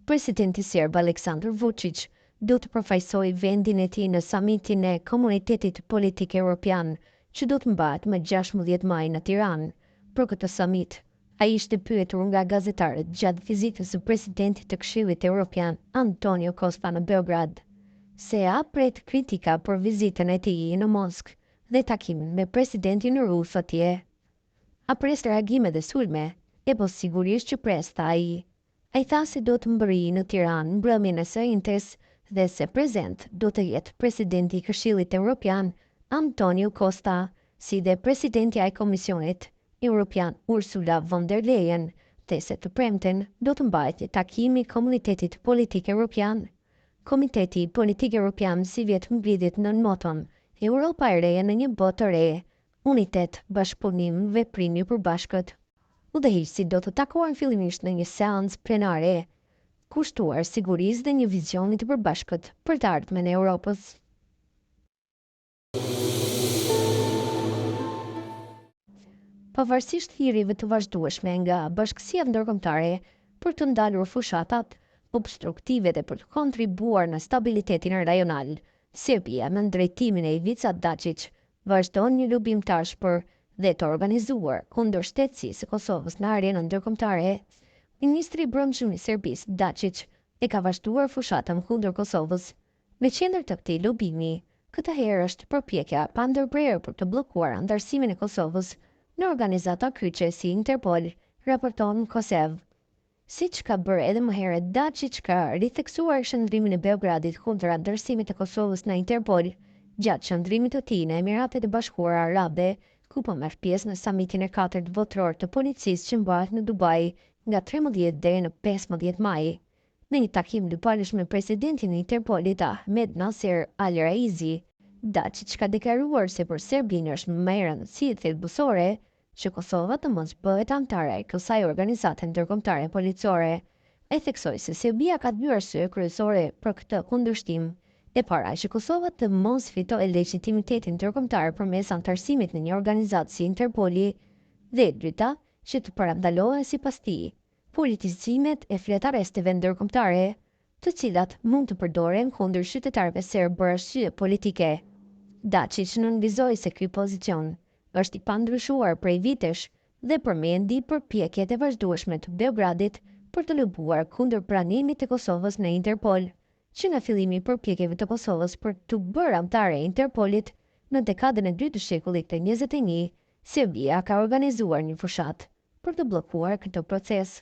Presidenti Serb Aleksandar Vučić do të përfaqësojë vendin e tij në samitin e Komunitetit Politik Evropian, që do të mbahet më 16 maj në Tiranë. Për këtë samit, ai ishte pyetur nga gazetarët gjatë vizitës së presidentit të Këshillit Evropian, Antonio Costa në Beograd, se a pret kritika për vizitën e tij në Moskë dhe takimin me presidentin rus atje. A pres reagime dhe sulme? E po sigurisht që pres, tha ai. Ai tha se do të mbërrijë në Tiranë mbrëmjen e së njëjtës dhe se prezent do të jetë presidenti i Këshillit Evropian, Antonio Costa, si dhe presidentja e Komisionit Evropian Ursula von der Leyen, dhe se të premten do të mbahet takimi i Komunitetit Politik Evropian. Komiteti Politik Evropian si vjet mblidhet në moton Europa e re në një botë të re, unitet, bashkëpunim, veprim i përbashkët. Udhëheqësit do të takohen fillimisht në një seancë plenare, kushtuar sigurisë dhe një vizionit të përbashkët për të ardhmen e Europës. Pavarësisht thirrjeve të vazhdueshme nga bashkësiat ndërkombëtare për të ndalur fushatat obstruktive dhe për të kontribuar në stabilitetin rajonal, Serbia me drejtimin e Ivica Dačić vazhdon një luftim për dhe të organizuar kundër shtetësisë së Kosovës në arenën ndërkombëtare. Ministri i Brendshëm i Serbisë Dačić e ka vazhduar fushatën kundër Kosovës. Me qendër të këtij lufimi, këtë herë është përpjekja pa ndërprerje për të bllokuar anëtarësimin e Kosovës në organizata kyçe si Interpol, raporton Kosev. Siç ka bërë edhe më herët, Dačić ka ritheksuar qëndrimin e Beogradit kundër anëtarësimit të Kosovës në Interpol gjatë qëndrimit të tij në Emiratet e Bashkuara Arabe, ku po merr pjesë në samitin e 4 botror të policisë që mbahet në Dubai nga 13 deri në 15 maj. Në një takim dypalësh me presidentin e Interpolit Ahmed Nasser Al-Raizi, Dačić ka deklaruar se për Serbinë është më e rëndësishme thelbësore që Kosova të mos bëhet anëtare e kësaj organizate ndërkombëtare policore. Ai theksoi se Serbia ka 2 arsye kryesore për këtë kundërshtim. E para që Kosova të mos fitojë legitimitetin ndërkombëtar përmes anëtarësimit në një organizatë si Interpoli, dhe e dyta që të parandalohen sipas tij politizimet e flet arresteve ndërkombëtare, të cilat mund të përdoren kundër qytetarëve serb për arsye politike. Dačić nënvizoi se ky pozicion është i pandryshuar prej vitesh dhe përmendi përpjekjet e vazhdueshme të Beogradit për të lëbuar kundër pranimit të Kosovës në Interpol, që nga fillimi i përpjekjeve të Kosovës për të bërë anëtare e Interpolit në dekadën e 2 të shekullit të 21, Serbia ka organizuar një fushatë për të bllokuar këtë proces.